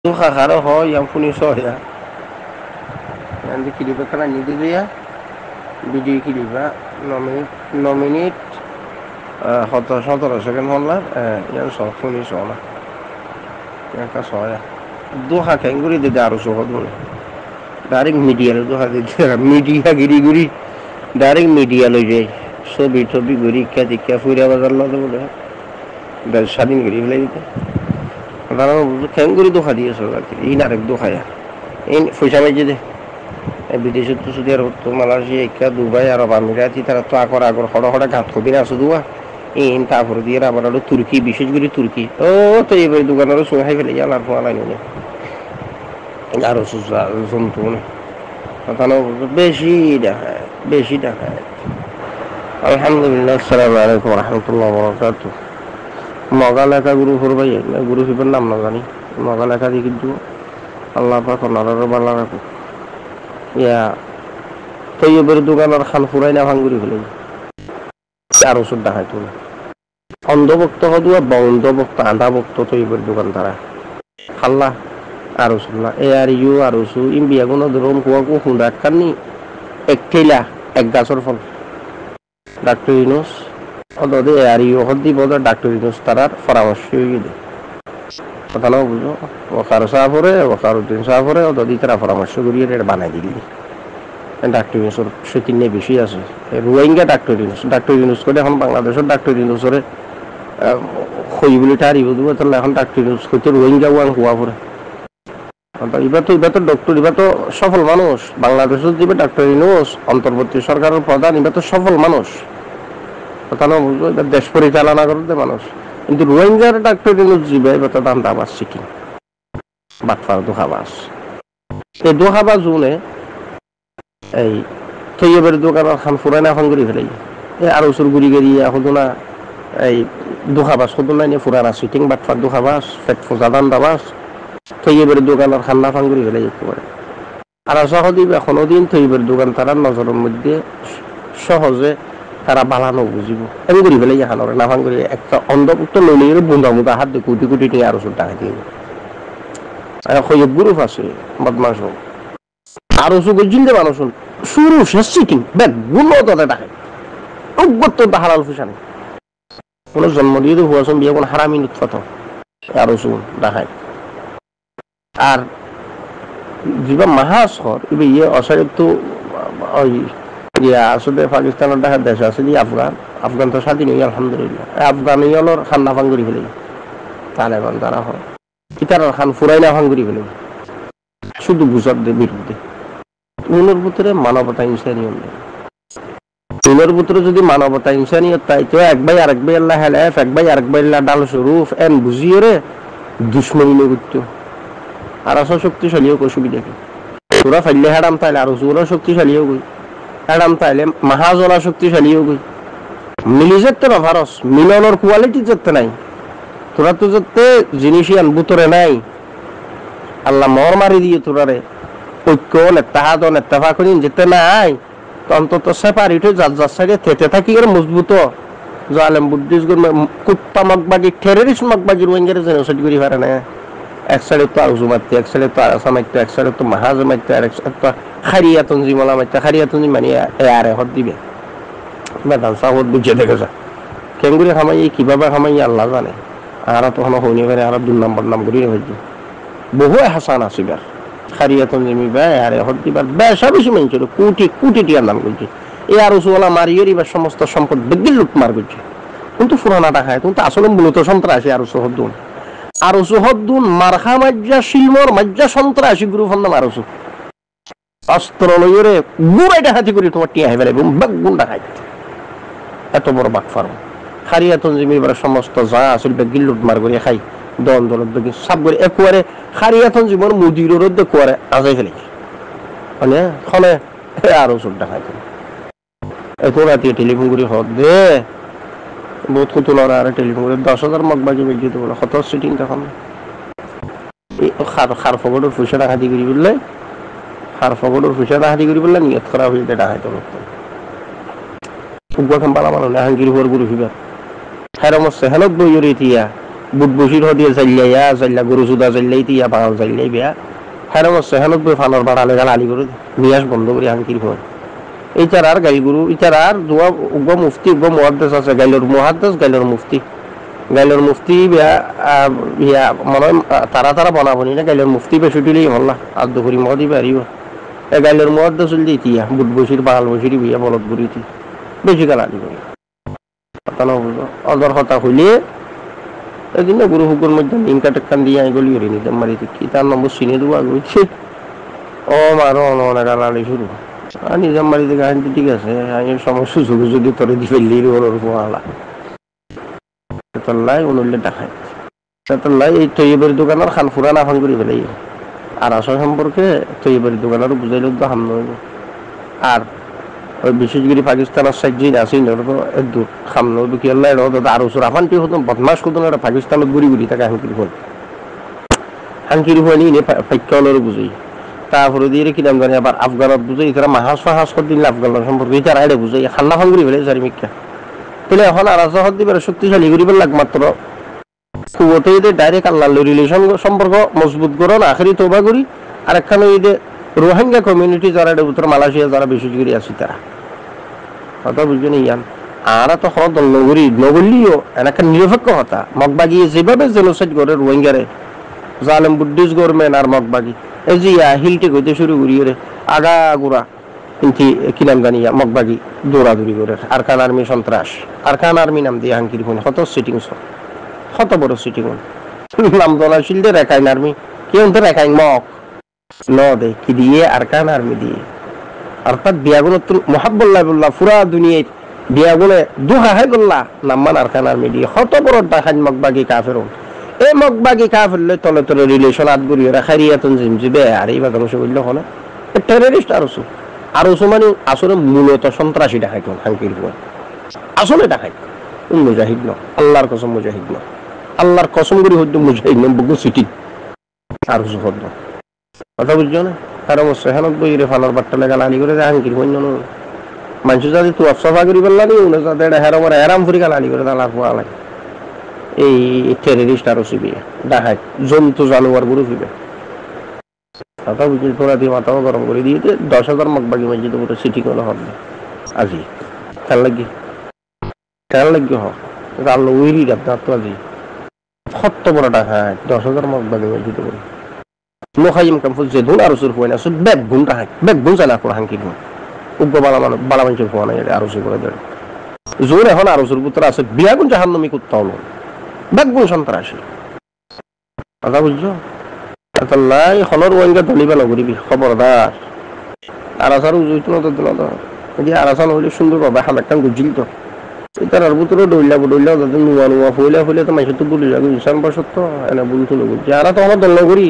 Duha haro ho yang puni soya. Nanti kiliba kana ni dia. Video kiliba nominate hota 17 honlar yang so puni sola. Yang ka soya. Duha kenguri de daru so hodun. Direct media duha de media giri direct media lo jay. ছবি টবি ঘুরি ইকা টিকা ফুরিয়া বাজার লদে বলে স্বাধীন করি ফেলে দিতে তারা খেঙ্গুরি দোকা দিয়েছে আর কি এই নারেক দোকায়া এই পয়সা পাইছে দে বিদেশে তো সৌদি আরব তো মালয়েশিয়া ইকা দুবাই আরব আমিরাতি তারা তো আগর হড় ঘাত কবি না শুধু এই তারপরে দিয়ে আবার হলো তুর্কি বিশেষ করে তুর্কি ও তো এবার দোকানেরও সঙ্গে খাই ফেলে আর ফোয়ালাই নিয়ে আরো জন্তু বেশি দেখায় আলহামদুলিল্লাহ আসসালামু আলাইকুম রহমতুল্লাহ বরকাতুহ মগা লেখা গুরু ফুরবাই গুরু ফিবের নাম না জানি মগা লেখা দিয়ে কিন্তু আল্লাহ পাক ওনারও ভালো রাখো ইয়া তৈয়বের দোকানের খান ফুরাই না ভাঙ্গুরি ফেলে আর ওষুধ দেখায় তুমি অন্ধভক্ত হদুয়া বন্ধভক্ত আন্ধাভক্ত তৈয়বের দোকান তারা খাল্লা আর ওষুধ না এ আর ইউ আর ওষু ইম্বিয়া কোনো ধরুন কুয়াকু হুন্ডা কানি এক ঠেলা এক গাছর ফল ডাক্তার ইউনুস অদে আর ইউ হদ্দি বদর ডাক্তার ইউনুস তারার পরামর্শ হয়ে দেয় কথা না বুঝো ওকার সাফরে ওকারুদ্দিন সাফরে অদি তারা পরামর্শ করিয়ে এটা বানাই দিলি ডাক্তার ইউনুসের সেদিনে বেশি আছে রোহিঙ্গা ডাক্তার ইউনুস করে এখন বাংলাদেশের ডাক্তার ইউনুসরে হই বলে তার ইব দিব তাহলে এখন ডাক্তার ইউনুস হইতে রোহিঙ্গা ওয়ান হওয়া পরে এবার তো ডক্টর এবার তো সফল মানুষ বাংলাদেশের দিবে ডাক্তার ইউনুস অন্তর্বর্তী সরকারের প্রধান এবার তো সফল মানুষ কথা না বুঝলো এবার দেশ পরিচালনা করতে মানুষ কিন্তু রোহিঙ্গার ডাক্তার ইউনুস দিবে এবার তো দাম দাবাস শিখি বাটফার দোকাবাস এই দোকাবাস জুনে এই তৈয়বের দোকানের খান ফুরাইনা এখন ঘুরি ফেলাই এই আর ওসুর ঘুরি গেরিয়ে এখন না এই দোকাবাস কত নাই ফুরানা সিটিং বাটফার দোকাবাস পেট ফোজা দাম দাবাস তৈয়বের দোকানের খান্না ফান ঘুরি ফেলাই একেবারে আর সহদিব এখনো দিন তৈয়বের দোকান তারা নজরের মধ্যে সহজে তারা বালানো বুঝিব এমন করি ফেলে এখানে না ফান করি একটা অন্ধভুক্ত লইলে বুন্দা মুদা হাত দিয়ে কোটি কোটি নিয়ে আরো টাকা দিয়ে সৈয়দ গ্রুপ আছে বদমাস আরো জিন্দে মানুষ শুরু শেষ সিটিং বেন গুলো তাদের ডাকে অজ্ঞত হালাল ফুসা নেই কোনো জন্ম দিয়ে তো হুয়াশন বিয়ে কোন হারামি উৎপাত আরো দেখায় আর যেবা মাহাসর এবার ইয়ে অসারে তো ওই আসলে পাকিস্তানের দেখা দেশ আছে যে আফগান তো স্বাধীন হই আলহামদুলিল্লাহ আফগানিয়লর খান্না ফান করি ফেলে তালেবান তারা হয় ইতার খান ফুরাইনা ফান করি ফেলে শুধু গুজরাটদের বিরুদ্ধে উনের ভিতরে মানবতা ইনসানিয়ত নেই উনের ভিতরে যদি মানবতা ইনসানিয়ত তাই তো এক ভাই আরেক ভাই আল্লাহ হেলাফ এক ভাই আরেক ভাই আল্লাহ ডাল স্বরূপ এন বুঝিয়ে রে দুশ্মনী করতো আর আসল শক্তিশালীও কই সুবিধা কি তোরা ফাইলে হারাম তাইলে আর ওরা শক্তিশালীও কই হারাম তাইলে মাহাজলা শক্তিশালীও কই মিলি যেতে না ভারস মিলনের কোয়ালিটি যেতে নাই তোরা তো যেতে জিনিসই আনবুতরে নাই আল্লাহ মর মারি দিয়ে তোরারে ঐক্য নেতাহাদ নেতাফা করি যেতে নাই তো অন্তত সেপারেট হয়ে যার সাইডে থেতে থাকি করে মজবুত জালেম বুদ্ধিস্ট কুত্তা মগবাজি টেররিস্ট মগবাজি রোহিঙ্গারে জেনোসাইড করি পারে না এক সাইডে তো আরজু মারতে এক সাইডে তো আরাসা মারতে এক সাইডে তো মাহাজ মারতে আর এক সাইডে তো খারিয়া তঞ্জিমলা মারতে খারিয়া তঞ্জিম মানে আরে হদ দিবে মেদান সাহদ বুঝে দেখে যা কেঙ্গুরি খামাই কিভাবে খামাই আল্লাহ জানে আর তখন হইনি পারে আর 2 নম্বর নাম করি হয়েছে বহু হাসান আসিবার খারিয়া তঞ্জিমি ব্যয় আরে হদ দিবার বেশা বেশি মানছিল কোটি টিয়ার নাম করছে এই আরজুওয়ালা মারিয়ে এবার সমস্ত সম্পদ বেগিল লুট মার করছে কিন্তু পুরানাটা খায় কিন্তু আসলে মূলত সন্ত্রাসী আরজু হদ্দুন আরজু হদ্দুন মারখা মাজ্জা শিলমর মাজ্জা সন্ত্রাসী গ্রুপ হন নাম আরজু অস্ত্র লইরে গুড়াইটা হাতি করি তোমার টিয়া হেবে গুন্ডা খাই এত বড় বাক ফার্ম খারিয়া তঞ্জিমি এবার সমস্ত যা আসল বেগিল লুট মার করে খাই দল বেগি সব করে একুয়ারে খারিয়া তঞ্জিমর মুদির রোদ্দে কুয়ারে আজাই ফেলে মানে খনে আরো চোরটা খাই এত রাতে টেলিফোন করে হদ দে বহুত কত লড়া আর টেলিফোন করে 10,000 মগবাজি বেগি তো বলে কত সিটিং তখন খার ফগড়ের পয়সা টাকা দিয়ে করি বললে খার ফগড়ের পয়সা টাকা দিয়ে করি বললে নিয়ত খারাপ হয়ে যায় টাকা তো ফুটবল খান পালা মানুষ হাঙ্গির উপর গুরু ফিবার হেরমসে হেলত বই তিয়া বুট বসির হদিয়ে চাইলাইয়া চাইলা গরু সুদা চাইলাই তিয়া পাগল চাইলাই বিয়া হ্যাঁ সেখানত বই ফানোর বাড়ালে গাল আলি করে নিয়াস বন্ধ করে হাঙ্কির হয় এইটার আর গাইল গুরু ইটার আর দোয়া উগ্র মুফতি উগ্র মহাদ্দেশ আছে গাইলর মহাদ্দেশ গাইলর মুফতি ইয়া মনে তারা তারা বনাবনি না গাইলর মুফতি বেশি দিলেই হল্লা আর দুপুরি মদি পারিব এ গাইলর মহাদ্দেশ চল দিয়ে ইতিয়া বুট বসির বাগাল বসির বিয়া বলদ গুরিতি বেশি গাল আলি করে অদর কথা হইলে এদিন গুরু হুকুর মধ্যে নিম কাটেকান দিয়ে আই গলি হরি নিতাম মারিতে কি তার নম্বর চিনে দেবো আগে ও মারো অনেক গাল আলি শুরু আর নিজাম বাড়িতে গাড়ি ঠিক আছে আমি সমস্যা সুযোগ যদি তোরে দি ফেললি ওর পোয়ালা লাই উনলে দেখায় লাই এই তৈবাড়ির দোকানের খান ফুরা না ফান করে ফেলাই আর আসল সম্পর্কে তৈবাড়ির দোকানেরও বুঝাইল তো হাম নয় আর ওই বিশেষ করে পাকিস্তানের সাইড আছে দূর খাম নয় কি আল্লাহ আর ওসর আফানটি হতো বদমাস হতো না পাকিস্তানত ঘুরি ঘুরি থাকে হাঙ্কির হয়ে নিয়ে ফাইকলেরও বুঝাই তারপরে দিয়ে কি নাম জানি আবার আফগানত বুঝাই তারা মাহাজ ফাহাজ দিন আফগানের সম্পর্কে তারা আইডে বুঝাই খান্না ফান করি ফেলে চারি মিকা তাহলে এখন আর দিবে শক্তিশালী করিব লাগ মাত্র কুবতে ডাইরেক্ট আল্লাহ রিলেশন সম্পর্ক মজবুত করো না আখেরি তোবা করি আর একখানে রোহিঙ্গা কমিউনিটি যারা উত্তর মালয়েশিয়া যারা বিশেষ করে আছে তারা কথা বুঝবেন ইয়ান আর তো হদ নগরী নগরীও একটা নিরপেক্ষ হতা মগবাগি যেভাবে জেনোসাইড করে রোহিঙ্গারে জালেম বুদ্ধিস্ট গভর্নমেন্ট আর মগবাগি এই যে হিলটে হইতে শুরু করি রে আগা গোড়া কিন্তু কি নাম জানি মগবাগি দৌড়াদৌড়ি করে আরকান আর্মি সন্ত্রাস আরকান আর্মি নাম দিয়ে হাঙ্কির ফোন কত সিটিং কত বড় সিটিং নাম দলাশীল দে রেখাইন আর্মি কেউ তো রেখাইন মক ন দে কি দিয়ে আরকান আর্মি দিয়ে অর্থাৎ বিয়াগুলো মহাব্বুল্লাহ পুরা দুনিয়ায় বিয়াগুলো দুহাই গল্লা নাম্মান আরকান আর্মি দিয়ে কত বড় দেখাইন মগবাগি কাফের এই মগবাগি কাফেরলে তলে তলে রিলেশন আদগুড়ি রাখারিয়াতন জিমজিবে আর এই বাগানো সে বললো হলো টেররিস্ট আর ওসো মানে আসলে মূলত সন্ত্রাসী দেখাই হাঙ্কির ফোন আসলে দেখাই মুজাহিদ ন আল্লাহর কসম মুজাহিদ ন আল্লাহর কসম করি হইতো মুজাহিদ ন বুকু সিটি আর জোহর ন কথা বুঝছো না কারণ সেহানত বই রে ফানার বাট্টা লেগা লালি করে হাঙ্কির ফোন ন মানুষ যদি তু আফসফা করি বললা নি উনি যাতে হেরাম ফুরি গালালি করে তালার পোয়া লাগে এই টেররিস্ট আর ওসি বিয়ে দেখাই জন্তু জানোয়ার গুরু ফিবে কথা বুঝি তোরা দিয়ে মাথাও গরম করে দিয়ে 10,000 মগবাগি মসজিদে পুরো সিটি কোনো হবে আজি খেয়াল লাগি আল্লাহ উইরি আপনার তো আজি কত বড় টাকা 10,000 মগবাগি মসজিদে পুরো লোখাইম কামফুল যে ধুন আর সুর হয় না সুদ ব্যাগ গুণ টাকা ব্যাগ গুণ চালা করে হাঙ্কি গুণ উগ্র বালা মানুষের ফোন আরো সে করে দেয় জোর এখন আরো সুর পুত্র আছে বিয়া গুণ জাহান্নামী করতে হলো ব্যাগ গুণ সন্ত্রাসী কথা বুঝছো লাই হলর ওয়াইঙ্গা ধলিবা নগরিবি খবরদার আরাসার উজুইতো না তো আরাসান হইলে সুন্দর পাবে হাম একটা গুজিল তো এটার আর ভিতরে দৌড়লা যাতে নুয়া ফুলে তো মাইসে তো বলি যাবে ইনসান বসত তো এনে বলতো নগরি আরা তো আমার দল নগরি